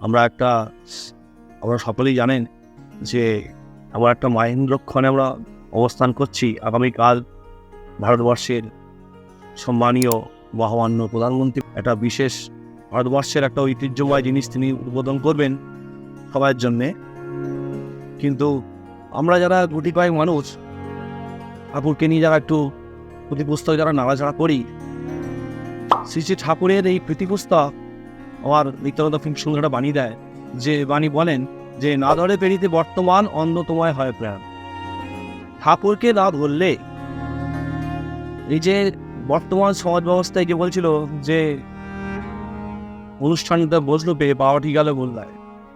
আমরা সকলেই জানেন যে আমরা একটা মহেন্দ্রক্ষণে আমরা অবস্থান করছি। আগামীকাল ভারতবর্ষের সম্মানীয় মহামান্য প্রধানমন্ত্রী একটা বিশেষ ভারতবর্ষের একটা ঐতিহ্যময় জিনিস তিনি উদ্বোধন করবেন সবার জন্যে। কিন্তু আমরা যারা গুটি কয়েক মানুষ ঠাকুরকে নিয়ে যারা একটু প্রীতিপুস্তক যারা নাড়াচাড়া করি, শ্রী শ্রী ঠাকুরের এই প্রীতিপুস্তক আমার নিত্যানন্দ সুন্দর একটা বাণী দেয়, যে বাণী বলেন যে না ধরে পেরিতে বর্তমান অন্ধ তোমায় হয় প্রাণ। ঠাকুরকে না ধরলে এই যে বর্তমান সমাজ ব্যবস্থায় যে বলছিল যে অনুষ্ঠানটা বসলো পেয়ে পাওয়াটি গেল বললায়,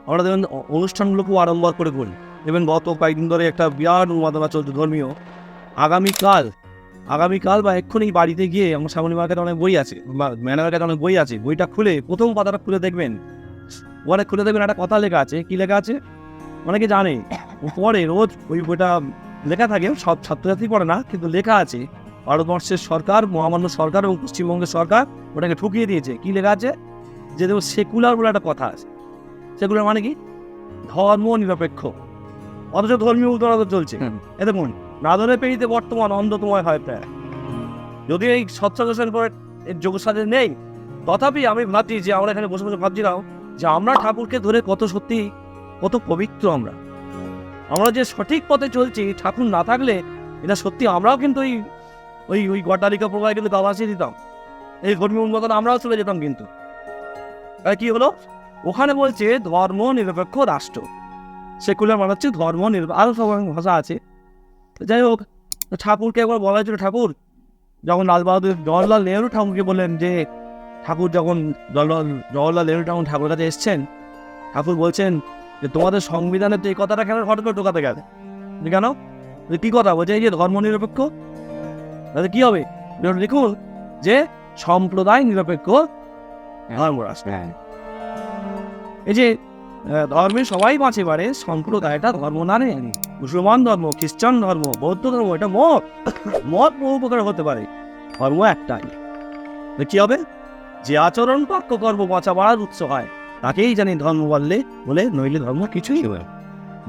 আমরা দেখবেন অনুষ্ঠানগুলো খুব আড়ম্বর করে করি। দেখবেন গত কয়েকদিন ধরে একটা বিরাট উন্মাদনা চলছে ধর্মীয়। আগামীকাল বা এক্ষুনি বাড়িতে গিয়ে আমার সামনে মার্কেটে অনেক বই আছে বা ম্যানার কাছে অনেক বই আছে, বইটা খুলে প্রথম পাতাটা খুলে দেখবেন, ওখানে খুলে দেখবেন একটা কথা লেখা আছে। কি লেখা আছে অনেকে জানে, পড়ে রোজ ওই বইটা লেখা থাকে, সব ছাত্রছাত্রী পড়ে না, কিন্তু লেখা আছে ভারতবর্ষের সরকার, মহামান্য সরকার এবং পশ্চিমবঙ্গের সরকার ওটাকে ঠুকিয়ে দিয়েছে। কি লেখা আছে যে দেখো সেকুলার বলে একটা কথা আছে। সেকুলার মানে কি? ধর্ম নিরপেক্ষ, অথচ ধর্মীয় উত্তরাধিকার চলছে। এ দেখুন, না ধরে পেরিতে বর্তমান অন্ধ তোমায় হয় প্রায়। যদিও এই সৎসাজেশন করে এর যোগসাধে নেই, তথাপি আমি ভাবছি যে আমরা এখানে বসে বসে ভাবছিলাম যে আমরা ঠাকুরকে ধরে কত পবিত্র। আমরা যে সঠিক পথে চলছি, ঠাকুর না থাকলে এটা সত্যি আমরাও কিন্তু ওই গড্ডালিকা প্রবাহে কিন্তু দাবাসিয়ে দিতাম, এই ধর্মীয় উন্মাদন আমরাও চলে যেতাম। কিন্তু কি হলো ওখানে বলছে ধর্ম নিরপেক্ষ রাষ্ট্র, সেকুলার মানে হচ্ছে ধর্ম নিরপেক্ষ, আরও সব ভাষা আছে। যাই হোক, ঠাকুরকে একবার বলা হয়েছিল, ঠাকুর যখন জওয়াহরলাল নেহরু ঠাকুরকে বললেন যে ঠাকুর যখন জওয়াহরলাল নেহরু যখন ঠাকুরের কাছে এসছেন, ঠাকুর বলছেন যে তোমাদের সংবিধানে তো এই কথাটা কেন হঠাৎ করে ঢোকাতে গেলে, কেন কি কথা বলছে? এই যে ধর্ম নিরপেক্ষ, তাহলে কি হবে? দেখুন যে সম্প্রদায় নিরপেক্ষ ধর্ম রাষ্ট্র। এই যে ধর্মে সবাই বাঁচে পারে, সম্প্রদায়টা ধর্ম না রে, মুসলমান ধর্ম, খ্রিস্টান ধর্ম, বৌদ্ধ ধর্ম, এটা মত বহু প্রকার হতে পারে, ধর্ম একটাই। কি হবে? যে আচরণ বাক্য কর্ম বাঁচা বাড়ার উৎস হয় তাকেই জানি ধর্ম বলে, নইলে ধর্ম কিছুই হবে।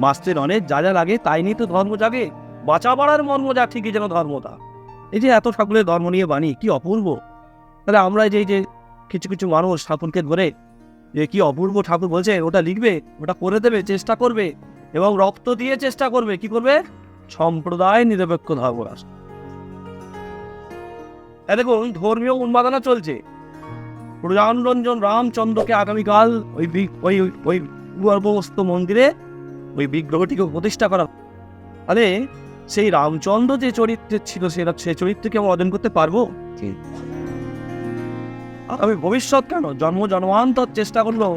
মাস্তের অনেক যা যা লাগে তাই নিয়ে তো ধর্ম জাগে, বাঁচা বাড়ার মর্ম যা ঠিকই যেন ধর্মটা। এই যে এত ঠাকুরের ধর্ম নিয়ে বাণী, কি অপূর্ব। তাহলে আমরা যে কিছু মানুষ ঠাকুরকে ধরে যে কি অপূর্ব ঠাকুর বলছে, ওটা লিখবে, ওটা করে দেবে, চেষ্টা করবে এবং রক্ত দিয়ে চেষ্টা করবে। কি করবে? সম্প্রদায় নিরপেক্ষ ধর্ম রাষ্ট্র। দেখুন, ধর্মীয় উন্মাদনা চলছে। প্রজানরঞ্জন রামচন্দ্রকে আগামীকাল ওই গর্ভস্থ মন্দিরে ওই বিগ্রহটিকে প্রতিষ্ঠা করা। তাহলে সেই রামচন্দ্র যে চরিত্রের ছিল, সে চরিত্রকে আমরা অর্জন করতে পারবো? আমি ভবিষ্যৎ কেন জন্মান্তর চেষ্টা করলো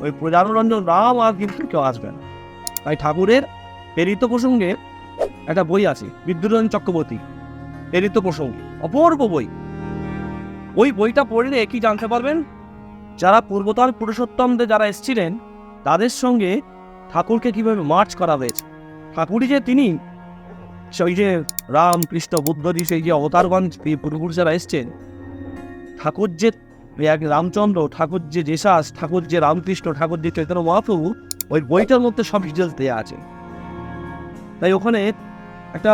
ওই প্রজানরঞ্জন রাম আর কিন্তু কেউ আসবে না। তাই ঠাকুরের প্রেরিত প্রসঙ্গে একটা বই আছে, বিদ্যুরঞ্জন চক্রবর্তী প্রেরিত প্রসঙ্গে, অপূর্ব বই। ওই বইটা পড়লে কি জানতে পারবেন? যারা পূর্বতন পুরুষোত্তমদের যারা এসেছিলেন তাদের সঙ্গে ঠাকুরকে কিভাবে মার্চ করা হয়েছে। ঠাকুরই যে তিনি সেই যে রাম কৃষ্ণ বুদ্ধজি, সেই যে অবতারগণ পূর্বপুরুষেরা এসছেন, ঠাকুর যে রামচন্দ্র, ঠাকুর যে জেসাস, ঠাকুর যে রামকৃষ্ণ, ঠাকুর যে চৈতন্য মহাপ্রভু, ওই বইটার মধ্যে সব ডিটেলস দেওয়া আছে। তাই ওখানে একটা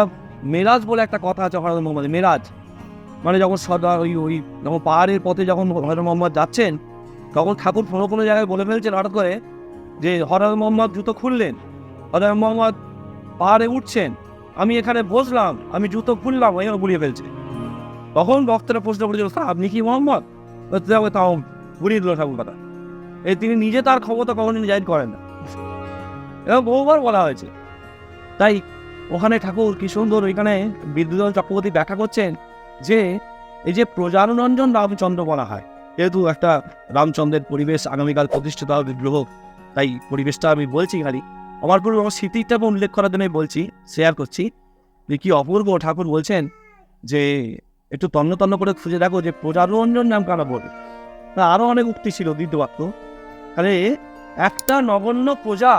মেরাজ বলে একটা কথা আছে, হযরত মুহাম্মদ মেরাজ মানে যখন যখন পাহাড়ের পথে যখন হযরত মুহাম্মদ যাচ্ছেন, তখন ঠাকুর কোনো জায়গায় বলে ফেলছেন হঠাৎ করে যে হযরত মুহাম্মদ জুতো খুললেন, হযরত মুহাম্মদ পাহাড়ে উঠছেন, আমি এখানে বসলাম, আমি জুতো খুললাম, এইভাবে গুলিয়ে ফেলছে। তখন ভক্তরা প্রশ্ন করেছিল, আপনি কি মোহাম্মদ? তাও ঘুরিয়ে দিল ঠাকুর কথা। তিনি নিজে তার ক্ষমতা কখনো জাহির করেন না, এবং বহুবার বলা হয়েছে। তাই ওখানে ঠাকুর কি সুন্দর ওইখানে বিদ্যুৎ চক্রবর্তী ব্যাখ্যা করছেন যে এই যে প্রজানরঞ্জন রামচন্দ্র বলা হয়, যেহেতু একটা রামচন্দ্রের পরিবেশ আগামীকাল প্রতিষ্ঠিত হবে বিগ্রহ, তাই পরিবেশটা আমি বলছি খালি আমার পুরো আমার স্মৃতিটা উল্লেখ করার জন্যই বলছি, শেয়ার করছি যে কি অপূর্ব। ঠাকুর বলছেন যে একটু তন্ন করে খুঁজে দেখো যে প্রজানরঞ্জন নাম কারা বলে। আরো অনেক উক্তি ছিল দ্বিতীয়বাক্য। তাহলে একটা নগণ্য প্রজা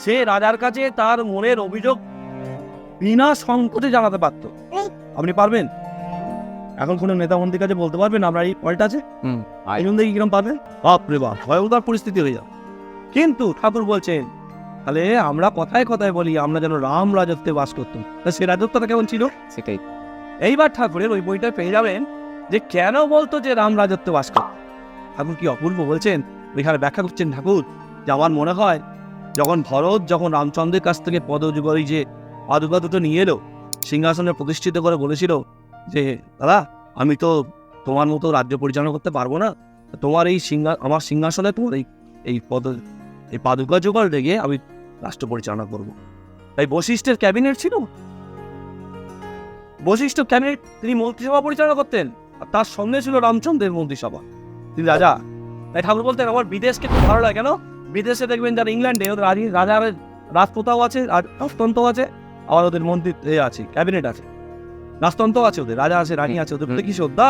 সে রাজার কাছে তার মনের অভিযোগ বিনা সংকোচে জানাতে পারত। আপনি পারবেন? এখন কোনো নেতা মন্ত্রীর কাছে বলতে পারবেন আমরা এই পয়েন্ট আছে? কিরম পারবেন? বাপরে বাপ, ভয়ঙ্কর পরিস্থিতি হয়ে যাবে। কিন্তু ঠাকুর বলছেন তাহলে আমরা কথায় কথায় বলি আমরা যেন রাম রাজত্বে বাস করতাম, তা সে রাজত্বটা কেমন ছিল? সেটাই। এইবার ঠাকুরের ওই বইটা পেয়ে যাবেন যে কেন বলতো যে রাম রাজত্বে বাস করত। ঠাকুর কি অপূর্ব বলছেন, ওইখানে ব্যাখ্যা করছেন ঠাকুর যে আমার মনে হয় যখন ভরত যখন রামচন্দ্রের কাছ থেকে পদযুগল যে পাদুকা দুটো নিয়ে এলো, সিংহাসনে প্রতিষ্ঠিত করে বলেছিল যে দাদা আমি তো তোমার মতো রাজ্য পরিচালনা করতে পারবো না, তোমার এই আমার সিংহাসনে তোমার এই পাদুকা যুগল রেখে আমি রাষ্ট্র পরিচালনা করব। তাই বশিষ্ঠের ক্যাবিনেট ছিল, বশিষ্ঠ ক্যাবিনেট তিনি মন্ত্রিসভা পরিচালনা করতেন, আর তার সঙ্গে ছিল রামচন্দ্রের মন্ত্রিসভা, তিনি রাজা। তাই ঠাকুর বলতেন আমার বিদেশকে খুব ভালো লাগে। কেন? বিদেশে দেখবেন যারা ইংল্যান্ডে ওদের রাজার রাজপ্রথাও আছে, রাজতন্ত্র আছে, আবার ওদের মন্ত্রী আছে, ক্যাবিনেট আছে, রাজতন্ত্র আছে, ওদের রাজা আছে, রানী আছে, ওদের প্রতি কি শ্রদ্ধা,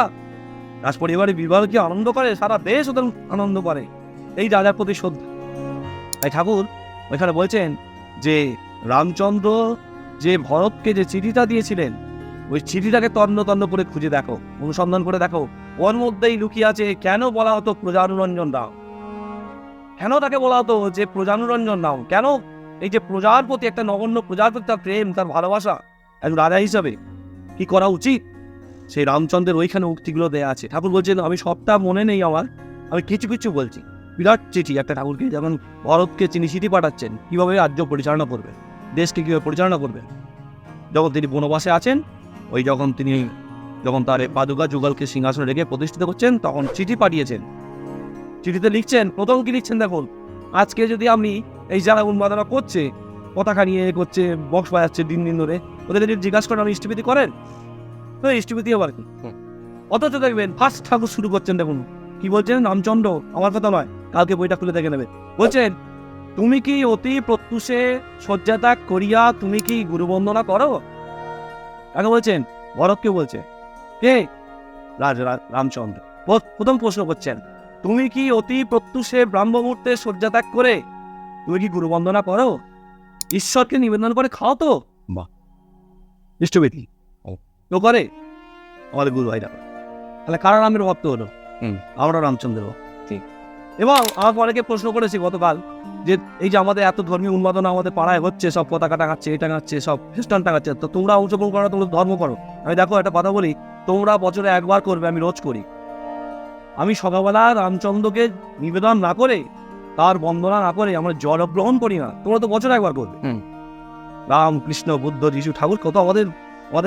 রাজ পরিবারের বিবাহ কি আনন্দ করে, সারা দেশ ওদের আনন্দ করে, এই রাজার প্রতি শ্রদ্ধা। তাই ঠাকুর ওইখানে বলছেন যে রামচন্দ্র যে ভরতকে যে চিঠিটা দিয়েছিলেন, ওই চিঠিটাকে তন্ন তন্ন করে খুঁজে দেখো, অনুসন্ধান করে দেখো, ওর মধ্যেই লুকিয়ে আছে কেন বলা হতো প্রজানুরঞ্জন রাম, কেন তাকে বলা হতো যে প্রজানুরঞ্জন রাম, কেন এই যে প্রজার প্রতি একটা নগণ্য প্রজার প্রতি তার প্রেম, তার ভালোবাসা, একজন রাজা হিসাবে কি করা উচিত, সেই রামচন্দ্রের ওইখানে উক্তিগুলো দেয়া আছে। ঠাকুর বলছেন আমি সবটা মনে নেই আমার, আমি কিছু কিছু বলছি। বিরাট চিঠি একটা ঠাকুরকে, যেমন ভরতকে তিনি চিঠি পাঠাচ্ছেন কিভাবে রাজ্য পরিচালনা করবেন, দেশকে কিভাবে পরিচালনা করবেন। যখন তিনি বনবাসে আছেন, ওই যখন তার পাদুকা যুগলকে সিংহাসনে রেখে প্রতিষ্ঠিত করছেন, তখন চিঠি পাঠিয়েছেন। চিঠিতে লিখছেন, প্রথম কি লিখছেন দেখুন, আজকে যদি আপনি এই যারা উন্মাদনা করছে, পতাকা নিয়ে করছে, বক্স বাজাচ্ছে দিন দিন ধরে, ওদের যদি জিজ্ঞাসা করেন আপনি ইষ্টবিধি করেন, তো ইষ্টবিধি আবার কি, অথচ দেখবেন ফার্স্ট ঠাকুর শুরু করছেন, দেখুন কি বলছেন, রামচন্দ্র, আমার কথা নয়, কালকে বইটা খুলে দেখে নেবে, বলছেন তুমি কি অতি প্রত্যুষে শয্যাত্যাগ করিয়া তুমি কি গুরুবন্দনা করো? কাকে বলছেন? ভরতকে বলছে। কে? রামচন্দ্র। প্রথম প্রশ্ন করছেন, তুমি কি অতি প্রত্যুষে ব্রাহ্ম মুহূর্তে শয্যাত্যাগ করে তুমি কি গুরুবন্দনা করো? ঈশ্বরকে নিবেদন করে খাও তো? বাহ, ইষ্টবিধি তো করে আমাদের গুরু ভাইরা। তাহলে কারা রামের ভক্ত হলো? আমরা রামচন্দ্র ভক্ত। ঠিক। এবং আমাকে অনেকে প্রশ্ন করেছে গতকাল যে এই যে আমাদের এত ধর্মীয় উন্মাদনা আমাদের পাড়ায় হচ্ছে, সব পতাকা টাঙাচ্ছে, এটা টাঙাচ্ছে, সব খ্রিস্টান টাঙাচ্ছে, তো তোমরা অংশগ্রহণ করো, তোমরা ধর্ম করো। আমি দেখো একটা কথা বলি, তোমরা বছরে একবার করবে, আমি রোজ করি। আমি সকালবেলা রামচন্দ্রকে নিবেদন না করে, তার বন্দনা না করে আমরা জল গ্রহণ করি না, তোমরা তো বছরে একবার করবে। রাম কৃষ্ণ বুদ্ধ যিশু ঠাকুর কত আমাদের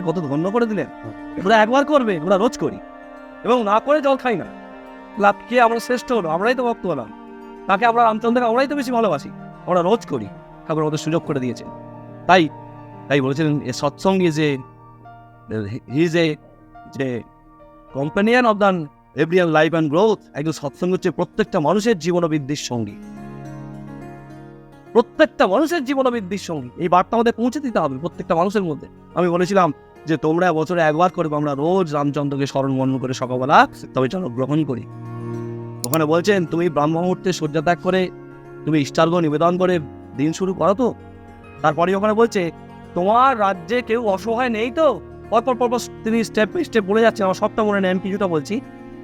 কত ধন্য করে দিলেন, ওরা একবার করবে, ওরা রোজ করি, এবং না করে জল খাই না। লাভ কে? আমরা শ্রেষ্ঠ হলো, আমরাই তো ভক্ত হলাম, তাকে আমরা রামচন্দ্রকে আমরাই তো বেশি ভালোবাসি, আমরা রোজ করি, ঠাকুর আমাদের সুযোগ করে দিয়েছেন। তাই বলেছিলেন এ সৎসঙ্গ is a কম্পানিয়ান of the everyone life and growth. একজন সৎসঙ্গ হচ্ছে প্রত্যেকটা মানুষের জীবন বৃদ্ধির সঙ্গী, প্রত্যেকটা মানুষের জীবন বৃদ্ধির সঙ্গী। এই বার্তা আমাদের পৌঁছে দিতে হবে প্রত্যেকটা মানুষের মধ্যে। আমি বলেছিলাম যে তোমরা বছরে একবার করবে, আমরা রোজ রামচন্দ্রকে স্মরণ মনন করে সকালবেলা তবে চলো গ্রহণ করি। ওখানে বলছেন তুমি ব্রাহ্ম মুহূর্তে শয্যাত্যাগ করে তুমি ইষ্টার্ঘ্য নিবেদন করে দিন শুরু করো তো। তারপরে ওখানে বলছে তোমার রাজ্যে কেউ অসহায় নেই তো, পরপর তিনি স্টেপ বাই স্টেপ বলে যাচ্ছেন, আমার সবটা মনে নেই, আমি কিছুটা বলছি।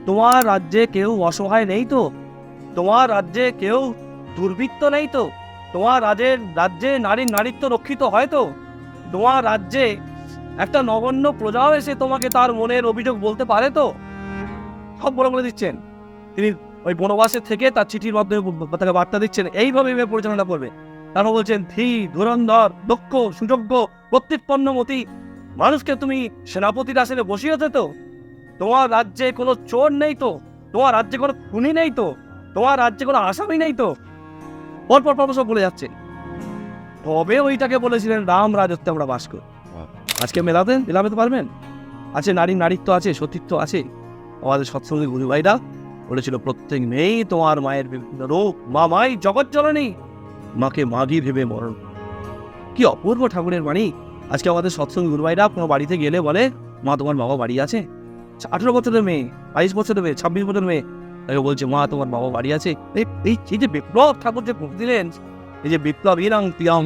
তোমার রাজ্যে কেউ অসহায় নেই তো, তোমার রাজ্যে কেউ দুর্বৃত্ত নেই তো, তোমার রাজ্যে নারীত্ব রক্ষিত হয় তো, তোমার রাজ্যে একটা নগণ্য প্রজাও এসে তোমাকে তার মনের অভিযোগ বলতে পারে তো। সব বলে দিচ্ছেন তিনি ওই বনবাসের থেকে তার চিঠির মাধ্যমে তাকে বার্তা দিচ্ছেন, এইভাবে পরিচালনা করবে। তারপর বলছেন ধী ধুরন্ধর দক্ষ সুযোগ্য প্রত্যুৎপন্নমতি মানুষকে তুমি সেনাপতির আসনে বসিয়েছে তো, তোমার রাজ্যে কোনো চোর নেই তো, তোমার রাজ্যে কোনো খুনি নেই তো, তোমার রাজ্যে কোনো আসামি নেই তো, পরপর সব বলে যাচ্ছে। তবে ওইটাকে বলেছিলেন রাম রাজত্বে আমরা বাস করি। আজকে মেলাতে পারবেন? আছে নারীত্ব আছে, সতীত্ব আছে। আমাদের সৎসঙ্গী গুরু ভাইরা বলেছিল প্রত্যেক মেয়েই তোমার মায়ের বিভিন্ন রূপ, মাই জগৎ জননী, মাকে মাগি ভেবে মরণ। কি অপূর্ব ঠাকুরের বাণী। আজকে আমাদের সৎসঙ্গী গুরু ভাইরা কোনো বাড়িতে গেলে বলে মা তোমার বাবা বাড়ি আছে, 18 বছরের মেয়ে, 22 বছরের মেয়ে, 26 বছরের মেয়ে, তাকে বলছে মা তোমার বাবা বাড়ি আছে। এই যে বিপ্লব ঠাকুর যে দিলেন, এই যে বিপ্লব ইরাং পিয়াম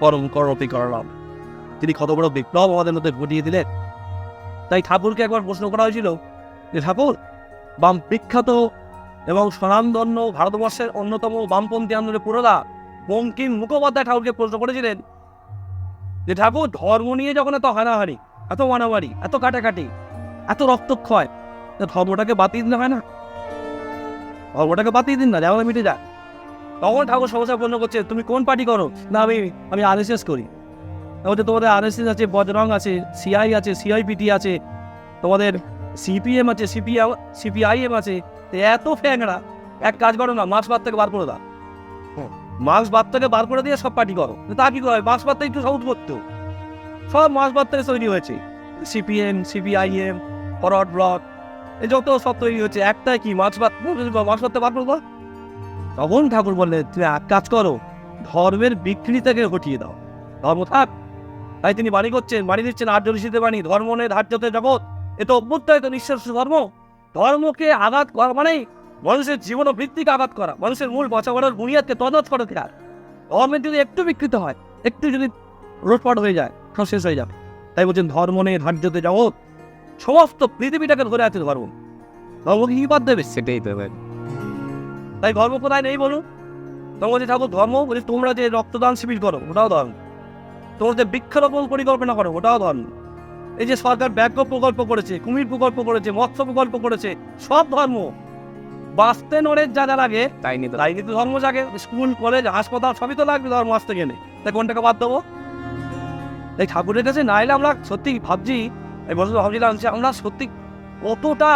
পরম করপি করলাম, তিনি কত বড় বিপ্লব আমাদের মধ্যে ঘটিয়ে দিলেন। তাই ঠাকুরকে একবার প্রশ্ন করা হয়েছিল যে ঠাকুর বিখ্যাত এবং স্বনামধন্য ভারতবর্ষের অন্যতম বামপন্থী আন্দোলনের পুরোধা বঙ্কিম মুখোপাধ্যায় ঠাকুরকে প্রশ্ন করেছিলেন যে ঠাকুর ধর্ম নিয়ে যখন এত হানাহানি, এত মারামারি, এত কাটাকাটি, এত রক্তক্ষয়, ধর্মটাকে বাতিল দিতে হয় না? ধর্মটাকে বাতিল দিন না, যেমন মিটে যায়। তখন ঠাকুর সমস্যা পূর্ণ করছে, তুমি কোন পার্টি করো? না আমি RSS করি। তাহলে তোমাদের RSS আছে, বজরং আছে, CI আছে, CIPT আছে, তোমাদের CPM আছে, CPIM আছে। এত ফ্যাংরা, এক কাজ করো না, মার্ক্সবাদ থেকে বার করে দাও। মার্ক্সবাদ থেকে বার করে দিয়ে সব পার্টি করো। তা কি করে? মার্ক্সবাদ থেকে একটু সহজ করতো, সব মার্ক্সবাদ থেকে তৈরি হয়েছে। CPM, CPIM, ফরওয়ার্ড ব্লক, এই যত সব তৈরি হয়েছে, একটাই কি মার্ক্সবাদ থেকে বার করে দাও। তখন ঠাকুর বললেন, তুমি এক কাজ করো, ধর্মের বিক্রি থেকে হটিয়ে দাও, ধর্ম থাক। তাই তিনি বাণী করছেন, বাণী দিচ্ছেন আর্য ঋষিতে বাণী, ধর্ম নেই ধার্যতে জগৎ, এ তো অভ্যুত্থায়িত নিঃশ্বাস ধর্ম। ধর্মকে আঘাত করা মানে মানুষের জীবন ও বৃত্তিকে আঘাত করা, মানুষের মূল বাঁচাবার বুনিয়াদকে তদত করে দেওয়া। ধর্মের যদি একটু বিকৃত হয়, একটু যদি রোটপাট হয়ে যায়, সব শেষ হয়ে যাবে। তাই বলছেন ধর্ম নেই ধার্যতে জগৎ, সমস্ত পৃথিবীটাকে ধরে আছে ধর্ম। ধর্মকে কি বাদ দেবে? সেটাই দেবে। তাই ধর্ম কোথায় নেই বলুন? তোমার বলছে ঠাকুর ধর্ম বলছে তোমরা যে রক্তদান শিবির করো ওটাও ধর্ম, তোমরা যে বৃক্ষরোপণ পরিকল্পনা করো ওটাও ধর্ম, এই যে সরকার ব্যাঘ্র প্রকল্প করেছে, কুমির প্রকল্প করেছে, মৎস্য প্রকল্প করেছে, সব ধর্ম। বাঁচতে নড়ের যা যা লাগে তাই নিতে তাই কিন্তু ধর্ম জাগে। স্কুল, কলেজ, হাসপাতাল সবই তো লাগবে ধর্ম আসতে গেলে। তাই কোনটাকে বাদ দেবো? তাই ঠাকুরের কাছে না এলে আমরা সত্যি ভাবছি, এই বছর ভাবছিলাম যে আমরা সত্যি কতটা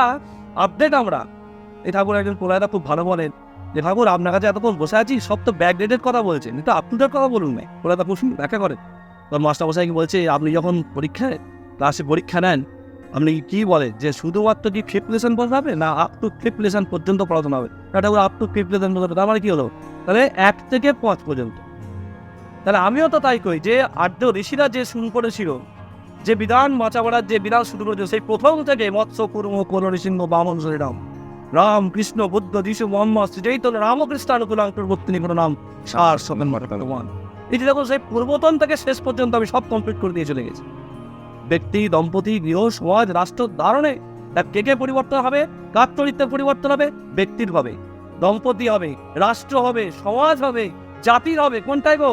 আপডেট আমরা। এই ঠাকুর একজন প্রলয়দা খুব ভালো বলেন যে ঠাকুর আপনার কাছে এতক্ষণ বসে আছি, সব তো ব্যাকডেটেড কথা বলছেন, একটু আপ টু ডেট কথা বলুন না। প্রলয়দা প্রশ্ন ব্যাখ্যা করেন, তোর মাস্টারমশাই কি বলছে, আপনি যখন ক্লাসে পরীক্ষা নেন আপনি কি বলেন যে শুধুমাত্র কি ফিফথ লেসন পড়তে হবে না আপ টু ফিফথ লেসন পর্যন্ত পড়াশোনা হবে? ঠাকুর আপ টু ফিফথ লেসন পর্যন্ত, তার মানে কি হলো? তাহলে 1 থেকে 5 পর্যন্ত। তাহলে আমিও তো তাই কই যে আর্য ঋষিরা যে শুরু করেছিল, যে বিধান বাঁচাবার যে বিধান শুরু করেছিল, সেই প্রথম থেকে মৎস্য কুর্ম কোন নৃসিংহ বামন শ্রীরাম, রাম কৃষ্ণ বুদ্ধ যিশু মোহাম্মদ শ্রীচৈতন্য রামকৃষ্ণ অনুকূলান্তর্বর্তী কোনো নাম সার সবেন বর্তমান। এই যে দেখুন সেই পূর্বতন থেকে শেষ পর্যন্ত আমি সব কমপ্লিট করে দিয়ে চলে গেছি। ব্যক্তি, দম্পতি, গৃহ, সমাজ, রাষ্ট্র ধারণে কে পরিবর্তন হবে, কার চরিত্রের পরিবর্তন হবে? ব্যক্তির হবে, দম্পতি হবে, রাষ্ট্র হবে, সমাজ হবে, জাতির হবে। কোনটাই গো?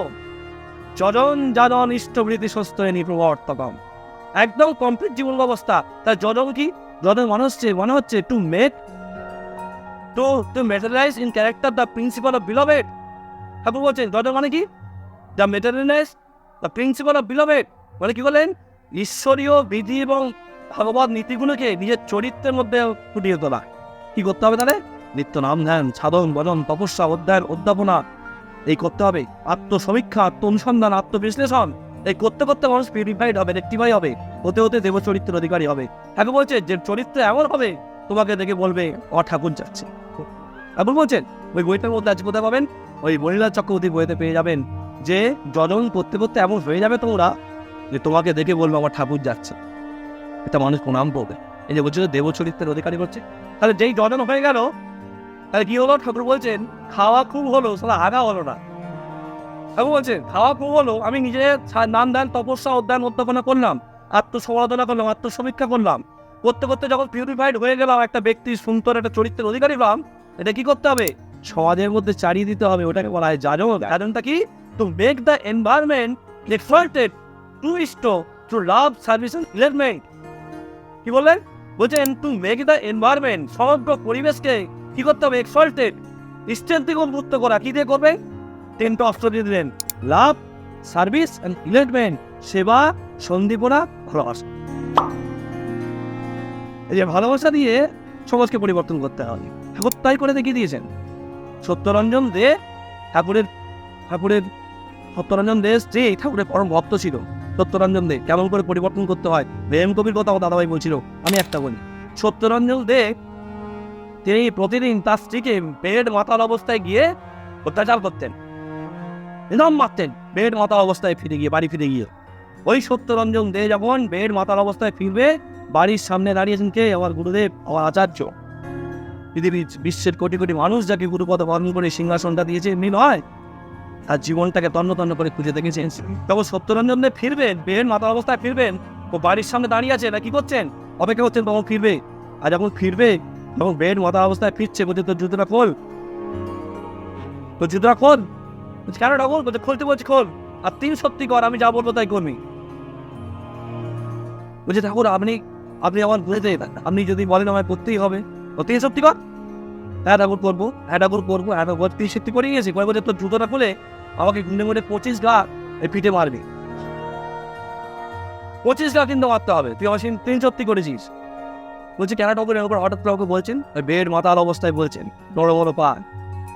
যজন যাজন ইষ্টবৃত্তি সস্তয়নী প্রবর্তকম, একদম কমপ্লিট জীবন ব্যবস্থা। তার যজন কি? যজন মনে হচ্ছে to materialize in character the principle of beloved. Thakur বলছেন যজন মানে কি? The materialize the principle of beloved, মানে কি বলেন? ঈশ্বরীয় বিধি এবং ভগবত নীতিগুলোকে নিজের চরিত্রের মধ্যে ফুটিয়ে তোলা। কি করতে হবে তাহলে? নিত্য নাম ধ্যান, সাধন, ভজন, তপস্যা, অধ্যয়ন, অধ্যাপনা, এই করতে হবে। আত্মসমীক্ষা, আত্ম অনুসন্ধান, আত্মবিশ্লেষণ, এই করতে করতে মানুষ পিউরিফাইড হবে, রেক্টিফাই হবে, হতে হতে দেব চরিত্রের অধিকারী হবে। ঠাকুর বলছে যে চরিত্র এমন হবে তোমাকে দেখে বলবে ঠাকুর যাচ্ছে। ঠাকুর বলছেন ওই বইটার মধ্যে আজ কোথায় পাবেন? ওই মণিলাল চক্রবর্তী বইতে পেয়ে যাবেন যে যজন করতে করতে এমন হয়ে যাবে তোমরা যে তোমাকে দেখে বলবে আমার ঠাকুর যাচ্ছে। এটা মানুষ প্রণাম করবে। এই যে বলছে দেব চরিত্রের অধিকারী করছে। তাহলে যেই যজন হয়ে গেল তাহলে কি হলো? ঠাকুর বলছেন খাওয়া খুব হলো, সালা আগা হলো না। ঠাকুর বলছেন খাওয়া খুব হলো, আমি নিজে নাম দান, তপস্যা, অধ্যয়ন, অধ্যাপনা করলাম, আত্মসমালোচনা করলাম, আত্মসমীক্ষা করলাম, করতে করতে যখন পিউরিফাইড হয়ে গেলাম, একটা ব্যক্তি সুন্দর একটা চরিত্রের অধিকারী হলাম, এটা কি করতে হবে? সমাজের মধ্যে চালিয়ে দিতে হবে। ওটাকে বলা হয় যাজন। যাজনটা কি? To make the environment exploited to love, service and enlightenment. কি বললেন? বলছেন টু মেক দ্য এনভায়রনমেন্ট, সমগ্র পরিবেশকে কি করতে হবে? এক্সপ্লয়েটেড, স্ট্রেন্থ থেকে উন্মুক্ত করা। কি দিয়ে করবে? 10টা অপশন দিয়ে দিলেন, লাভ, সার্ভিস এন্ড এনলাইটমেন্ট, সেবা, সন্দীপনা, ভালোবাসা। এই যে ভালোবাসা দিয়ে সমাজকে পরিবর্তন করতে হবে। ঠাকুর তাই করে দেখিয়ে দিয়েছেন। সত্যরঞ্জন দে ঠাকুরের সত্যরঞ্জন দে যে ঠাকুরের পরম ভক্ত ছিল, সত্যরঞ্জন দে কেমন করে পরিবর্তন করতে হয়, প্রেম কবির কথা দাদাভাই বলছিল। আমি একটা বলি, সত্যরঞ্জন দে তিনি প্রতিদিন তার স্ত্রীকে বেড মাতাল অবস্থায় গিয়ে অত্যাচার করতেন, নিধন মারতেন বেড মাতাল অবস্থায় বাড়ি ফিরে গিয়ে। ওই সত্যরঞ্জন দে যখন বেড মাতাল অবস্থায় ফিরবে, বাড়ির সামনে দাঁড়িয়েছেন কে? আমার গুরুদেব, আমার আচার্য। পৃথিবীর বিশ্বের কোটি কোটি মানুষ যাকে গুরুপদ বরণ করে সিংহাসনটা দিয়েছে, এমনি নয়, তার জীবনটাকে তন্ন তন্ন করে খুঁজে দেখেছেন। তখন সত্যরঞ্জন দে ফিরবেন, বেড মাতাল অবস্থায় ফিরবেন, ও বাড়ির সামনে দাঁড়িয়ে আছে, না কি করছেন? অপেক্ষা করছেন তখন ফিরবে। আর যখন ফিরবে এবং বেড মাথা অবস্থায় ফিরছে, বলছে তোর জুতোটা খোল, তোর জুতোটা খোল। কেন ঠাকুর? বলছে খুলতে বলছি খোল, আর তুই সত্যি কর, আমি যা বলবো তাই করবি। বলছে ঠাকুর আপনি আমার বুঝতে, আপনি যদি বলেন আমায় করতেই হবে, তো তুই সত্যি কর। হ্যাঁ ঠাকুর করবো, হ্যাঁ ঠাকুর করবো, হ্যাঁ ঠাকুর তুই সত্যি করে গিয়েছি। পরে বলছে তোর জুতোটা খুলে আমাকে গুনে গুনে 25 গা এই পিঠে মারবি, 25 গা কিন্তু মারতে হবে, তুই আমার তুই সত্যি করেছিস। বলছে কেন ঠাকুর এর উপর হঠাৎ কাউকে বলছেন? বেড মাতাল অবস্থায় বলছেন, বড় বড় পা।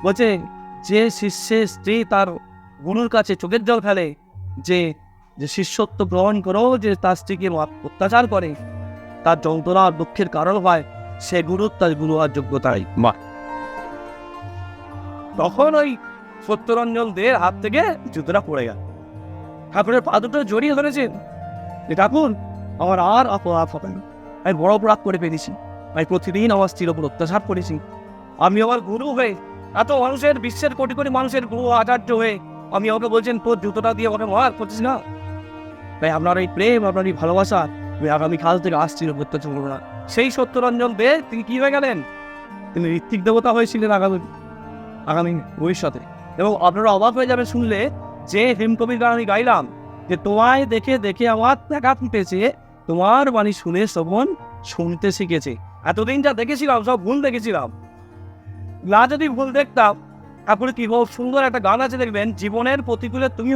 বলছে যে শিষ্যের স্ত্রী তার গুরুর কাছে চোখের জল ফেলে, যে যে শিষ্যত্ব গ্রহণ করেও যে তার স্ত্রীকে অত্যাচার করে, তার যন্ত্রণা আর দুঃখের কারণ হয়, সে গুরুর তার গুরু হওয়ার যোগ্যতাই মা। তখন ওই সত্যরঞ্জন দের হাত থেকে জুতোটা পড়ে গেল। ঠাকুরের পা দুটো জড়িয়ে ধরেছেন, ঠাকুর আমার আর অপরাধ হবে না, আমি বড় অপরাধ করে পেরেছি, আমি প্রতিদিন আমার স্ত্রীর ওপর অত্যাচার করেছি, আমি আমার গুরু হয়ে এত মানুষের, বিশ্বের কোটি কোটি মানুষের গুরু আচার্য হয়ে আমি ওকে বলছেন তোর জুতোটা দিয়ে ওকে মার করছিস না। তাই আপনার এই প্রেম, আপনার এই ভালোবাসা, তুমি আগামী কাল থেকে আসছিল অত্যাচার করবো না। সেই সত্যরঞ্জন দে তিনি কি হয়ে গেলেন? তিনি ঋত্বিক দেবতা হয়েছিলেন আগামী ভবিষ্যতে। এবং আপনারা অবাক হয়ে যাবে শুনলে যে হেমকবির গান আমি গাইলাম, যে তোমায় দেখে দেখে আমার দেখা ফুটেছে, তোমার বাণী শুনে শ্রবণ শুনতে শিখেছে। এতদিন যা দেখেছিলাম সব ভুল দেখেছিলাম, না যদি ভুল দেখতাম। তারপরে কি খুব সুন্দর একটা গান আছে দেখবেন, জীবনের প্রতিকূলে তুমি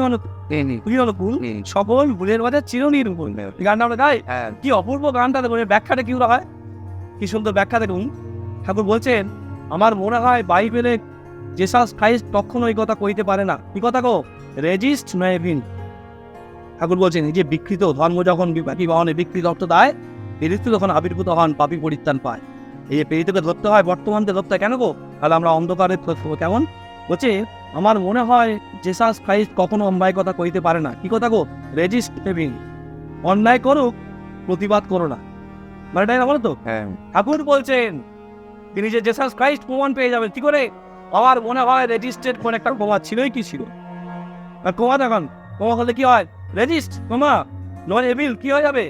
অনুকূল, সকল ভুলের মাঝে চিরনির্ভুল। গানটা আমরা গাই, কি অপূর্ব গানটা দেখুন, ব্যাখ্যাটা কি হয়, কি সুন্দর ব্যাখ্যা দেখুন। ঠাকুর বলছেন আমার মনে হয় বাইবেলে জেসাস ক্রাইস্ট কখনো এই কথা কইতে পারে না। কি কথা গো? রেজিস্ট নয় ভিন। ঠাকুর বলছেন এই যে বিকৃত ধর্ম যখন বিপাকি বাহনে বিকৃত অর্থ দেয়, প্রেরিত যখন আবির্ভূত হন পাপী পরিত্রাণ পায়। এই যে প্রেরিতকে ধরতে হয়, বর্তমানকে ধরতে হয় কেন গো? তাহলে আমরা অন্ধকারে কেমন? বলছে আমার মনে হয় জেসাস ক্রাইস্ট কখনো অন্যায় কথা কইতে পারে না। কি কথা গো? রেজিস্ট ভিন, অন্যায় করুক প্রতিবাদ করো না, মানে তাই না বলো তো? ঠাকুর বলছেন তিনি যে জেসাস ক্রাইস্ট প্রমাণ পেয়ে যাবেন কি করে? আমার মনে হয় রেজিস্ট্রেড কোন একটা কমা ছিলই কি ছিল, আর কমা দেখুন, কমা হলে কি হয়? রেজিস্ট কমা নন এভিল কি হয়ে যাবে?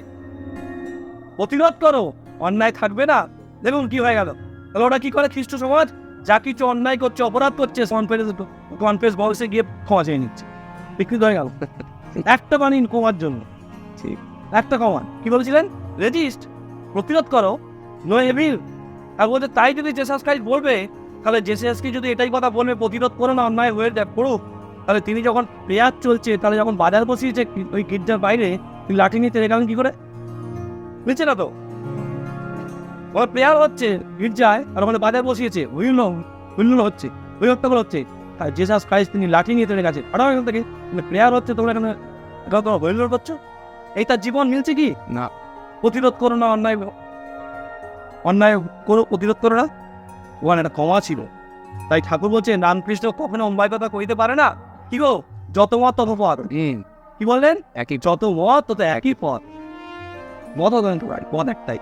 প্রতিরোধ করো, অন্যায় থাকবে না। দেখুন কি হয়ে গেল। তাহলে ওরা কি করে? খ্রিস্ট সমাজ যা কিছু অন্যায় করছে, অপরাধ করছে, কনফেস বক্সে গিয়ে ক্ষমা চেয়ে নিচ্ছে, বিকৃত হয়ে গেল। একটা বানিন কমার জন্য, একটা কমান কি বলছিলেন? রেজিস্ট, প্রতিরোধ করো, নো এভিল। আর বলতে তাই যদি জেসাস ক্রাইস্ট বলবে, তাহলে জেসাসকে যদি এটাই কথা বলবে প্রতিরোধ করো না, অন্যায় হয়ে করুক, তাহলে তিনি যখন প্রেয়ার চলছে, তাহলে যখন বাজার বসিয়েছে ওই গির্জার বাইরে, তিনি লাঠি নিয়ে তেরে গেলেন কি করে? বুঝছে না তো? প্রেয়ার হচ্ছে গির্জায়, আর ওখানে বাজার বসিয়েছে, হুল্লোড় হচ্ছে, ওই হত্যাগুলো হচ্ছে। আর জেসাস ক্রাইস্ট তিনি লাঠি নিয়ে তেরে গেছে, আর এখান থেকে প্রেয়ার হচ্ছে, তোমরা এখানে তোমরা হুল্লোড় করছো। এই তার জীবন মিলছে কি না? প্রতিরোধ করো না, অন্যায় করো, প্রতিরোধ করো না। ওখানে একটা কমা ছিল। তাই ঠাকুর বলছে রামকৃষ্ণ কখনো অন্যায় কথা কইতে পারে না। কি গো? যত মত তত পথ। কি বললেন? একই, যত মত তত একই পথ। মত পথ একটাই,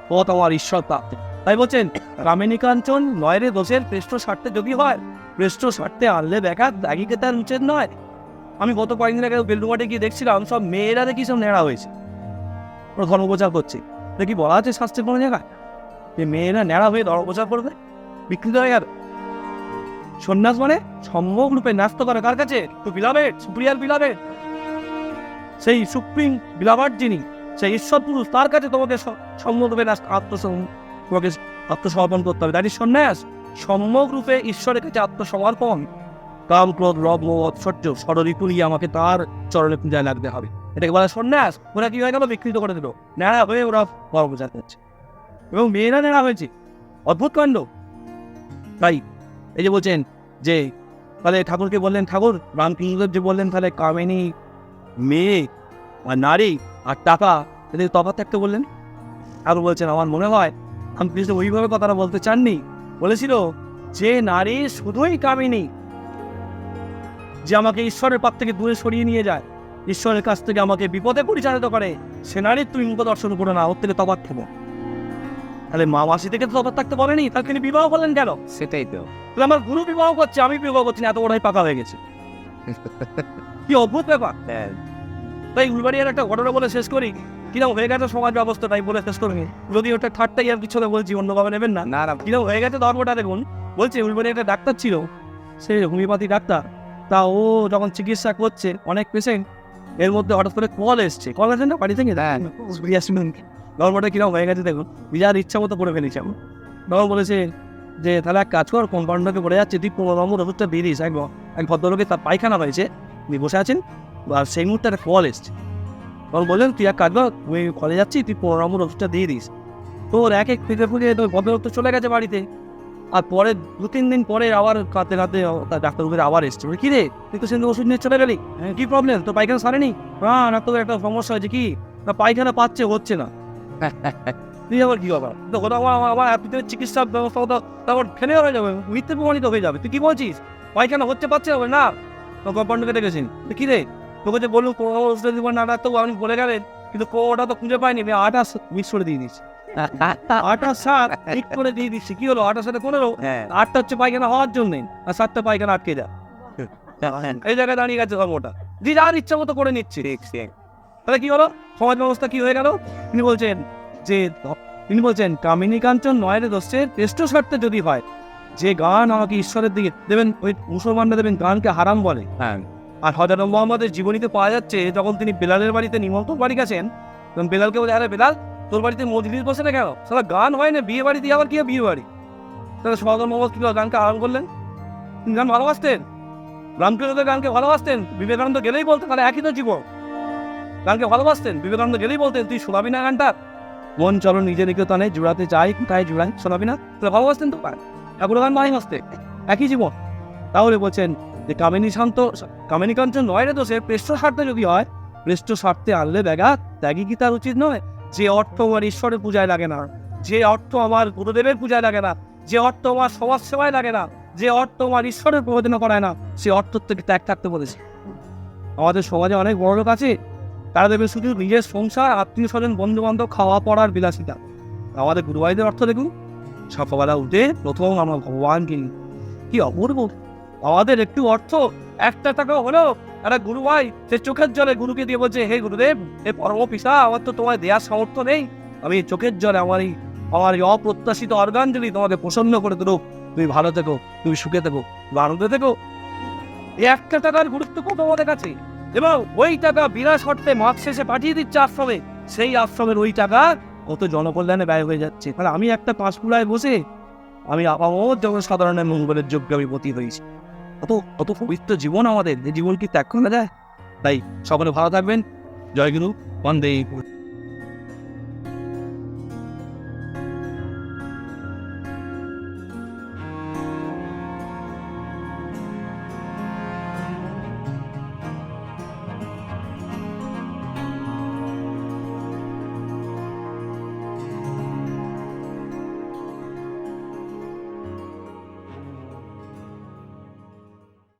পথ আমার ঈশ্বর প্রাপ্ত। তাই বলছেন কামিনী কাঞ্চন নয় রে দোষের, শ্রেষ্ঠ স্বার্থে যদি হয়, শ্রেষ্ঠ স্বার্থে আনলে দেখা দাগিকে তার উচিত নয়। আমি গত কয়েকদিন আগে বেলডুমাটে গিয়ে দেখছিলাম সব মেয়েরা দেখি সব নেড়া হয়েছে, ওরা ধর্ম প্রচার করছে। দেখি বলা আছে শাস্ত্রের কোনো জায়গায় যে মেয়েরা ন্যাড়া হয়ে ধর্ম প্রচার করবে? বিকৃত হয়ে গেল। সন্ন্যাস মানে সম্যক রূপে ন্যস্ত করে কার কাছে? তো বিলাবেট, সুপ্রিয়ার বিলাবেট, সেই সুপ্রিম বিলাবাট যিনি, সেই ঈশ্বর পুরুষ, তার কাছে তোমাকে সম্যক রূপে তোমাকে আত্মসমর্পণ করতে হবে। তাই সন্ন্যাস সম্যক রূপে ঈশ্বরের কাছে আত্মসমর্পণ। কাম, ক্রোধ, লোভ, মোহ, ঐশ্বর্য ষড়ঋতু নিয়ে আমাকে তার চরণে পূজায় লাগতে হবে, এটাকে বলা সন্ন্যাস। ওরা কি হয়ে গেল? বিকৃত করে দিল, ন্যাড়া হয়ে ওরা ধর্ম প্রচার করছে, এবং মেয়েরা নেড়া হয়েছে। অদ্ভুত কাণ্ড। তাই এই যে বলছেন যে তাহলে ঠাকুরকে বললেন, ঠাকুর রামকৃষ্ণদেব যে বললেন তাহলে কামিনী মেয়ে আর নারী আর টাকা এদের তফাৎ থাকতে বললেন। ঠাকুর বলছেন আমার মনে হয় রামকৃষ্ণ ওইভাবে কথাটা বলতে চাননি। বলেছিল যে নারী শুধুই কামিনী, যে আমাকে ঈশ্বরের পথ থেকে দূরে সরিয়ে নিয়ে যায়, ঈশ্বরের কাছ থেকে আমাকে বিপদে পরিচালিত করে, সে নারীর তুমি মুখ দর্শন করো না, ওর থেকে তফাৎ থাকবো। তাহলে মা মাসি থেকে তো তফাৎ থাকতে বলেনি, তাহলে তিনি বিবাহ করলেন কেন? সেটাই তো। তাহলে আমার গুরু বিবাহ করছে, আমি বিবাহ করছি না, এত বড় পাকা হয়ে গেছে। কি অদ্ভুত ব্যাপার। তাই উলবাড়িয়ার একটা ঘটনা বলে শেষ করি। কিরকম হয়ে গেছে সমাজ ব্যবস্থাটাই বলে শেষ করবে। যদি ওটা ঠাট্টাই আর কিছু বলছি, অন্যভাবে নেবেন না। না না কিরকম হয়ে গেছে ধর্মটা দেখুন। বলছে উলবেড়ে একটা ডাক্তার ছিল, সে হোমিওপ্যাথি ডাক্তার। তা ও যখন চিকিৎসা করছে অনেক পেশেন্ট, এর মধ্যে হঠাৎ করে কল এসছে, কল আসে না বাড়ি থেকে, ধর্মটা কিরকম হয়ে গেছে দেখুন। বিজার ইচ্ছা মতো করে ফেলেছে আমি। তখন বলেছে যে তাহলে এক কাজ কর, কম্পাউন্ডারকে বলে যাচ্ছে তুই 15 নম্বর ওষুধটা দিয়ে দিস। এক ভদ্রলোকে তার পায়খানা হয়েছে, উনি বসে আছেন, আর সেই মুহূর্তে একটা কল এসছে। তখন বললেন তুই এক কাজ কর, তুই কলে যাচ্ছি, তুই 15 নম্বর ওষুধটা দিয়ে দিস। তোর এক এক ফিরে ফুটে তো ভদ্রলোক তো চলে গেছে বাড়িতে। আর পরে 2-3 দিন পরে আবার কাঁদতে কাঁদতে তার ডাক্তারবাবুরা আবার এসছে, বলে কি রে তুই তো সেদিন ওষুধ নিয়ে চলে গেলি, কি প্রবলেম, তোর পায়খানা সারেনি? হ্যাঁ ডাক্তার একটা সমস্যা হয়েছে, কি না পায়খানা পাচ্ছে, হচ্ছে না। তুই আবার কি ব্যাপার, তখন আমার এতদিনের চিকিৎসা ব্যবস্থা তারপর ফেলে হয়ে যাবে, মিথ্যে প্রমাণিত হয়ে যাবে। তুই কি বলছিস, পায়খানা হচ্ছে পাচ্ছে হবে না? কম্পাউন্ডারকে ডেকেছেন, কি রে তোকে যে বলুন ওষুধ দিব না, ডাক্তার আপনি বলে গেলেন, কিন্তু ওটা তো খুঁজে পাইনি, আমি 28 মিক্স করে দিয়ে দিচ্ছি। 28 ঠিক করে দিয়ে দিচ্ছি, কি হলো 28 সাথে 15, 8টা হচ্ছে পায়খানা হওয়ার জন্য, আর 7টা পায়খানা আটকে যা। এই জায়গায় দাঁড়িয়ে গেছে ধর্মটা, যে যার ইচ্ছা মতো করে নিচ্ছে। তাহলে কি হলো, সমাজ ব্যবস্থা কি হয়ে গেল? তিনি বলছেন কামিনী কাঞ্চন নয় রে দোষের শ্রেষ্ঠ স্বার্থে যদি হয়, যে গান আমাকে ঈশ্বরের দিকে দেবেন, ওই মুসলমানরা দেবেন গানকে হারাম বলে। আর হযরত মুহাম্মদের জীবনীতে পাওয়া যাচ্ছে, যখন তিনি বেলালের বাড়িতে নিমন্ত্রণ বাড়ি গেছেন, তখন বেলালকে বলে আরে বেলাল তোর বাড়িতে মজলিস বসে না কেন, সারা গান হয় না, বিয়ে বাড়ি দিয়ে আবার কি বিয়ে বাড়ি? তাহলে হযরত মুহাম্মদ কি গানকে হারাম করলেন? তিনি গান ভালোবাসতেন, রামকৃষ্ণদেব গানকে ভালোবাসতেন, বিবেকানন্দ গেলেই বলতেন তাহলে একই তো জীবন। গানকে ভালোবাসতেন, বিবেকানন্দ গেলেই বলতেন তুই শোনাবি না গানটা, মন চলো নিজে নিকেতনে জুড়াতে চাই, কোথায় জুড়াই, শোনাবি না? তাহলে ভালোবাসতেন তো গান, এগুলো গান ভাই বাসতে, একই জীবন। তাহলে বলছেন যে কামিনী কাঞ্চন নয় রে দোষে শ্রেষ্ঠ স্বার্থে যদি হয়, শ্রেষ্ঠ স্বার্থে আনলে ব্যাঘাত ত্যাগী কি তার উচিত নয়? যে অর্থ আমার ঈশ্বরের পূজায় লাগে না, যে অর্থ আমার গুরুদেবের পূজায় লাগে না, যে অর্থ আমার সমাজ সেবায় লাগে না, যে অর্থ আমার ঈশ্বরের প্রবোধনা করায় না, সে অর্থ থেকে ত্যাগ থাকতে বলেছে। আমাদের সমাজে অনেক বড় লোক আছে, তারা দেবে শুধু নিজের সংসার, আত্মীয় স্বজন, বন্ধু বান্ধব, খাওয়া পড়ার বিলাসিতা। আমাদের গুরুভাইদের অর্থ দেখুন, সকালবেলা উঠে প্রথম আমরা ভগবানকে, কি অপূর্ব আমাদের একটু অর্থ, 1 টাকা হলো একটা গুরু ভাই সে চোখের জলে গুরুকে দিয়ে বলছে হে গুরুদেব, হে পরম পিতা, আমার তো তোমায় দেওয়ার সামর্থ্য নেই, আমি চোখের জলে আমার এই অপ্রত্যাশিত অর্গাঞ্জলি তোমাকে প্রসন্ন করে দেবো, তুমি ভালো থেকো, তুমি সুখে থেকো, আনন্দে থেকো। এই 1 টাকার গুরুত্ব কত আমাদের কাছে, এবং ওই টাকা বিনা শর্তে মাস শেষে পাঠিয়ে দিচ্ছে আশ্রমে, সেই আশ্রমের ওই টাকা কত জনকল্যাণে ব্যয় হয়ে যাচ্ছে। তাহলে আমি একটা পাঁশকুড়ায় বসে আমি আপামর যখন সাধারণের মঙ্গলের যোগ্য আমি পতি হয়েছি। কত পবিত্র জীবন আমাদের, এই জীবন কি ত্যাগ করা যায়? তাই সকলে ভালো থাকবেন। জয় গুরু, বন্দে।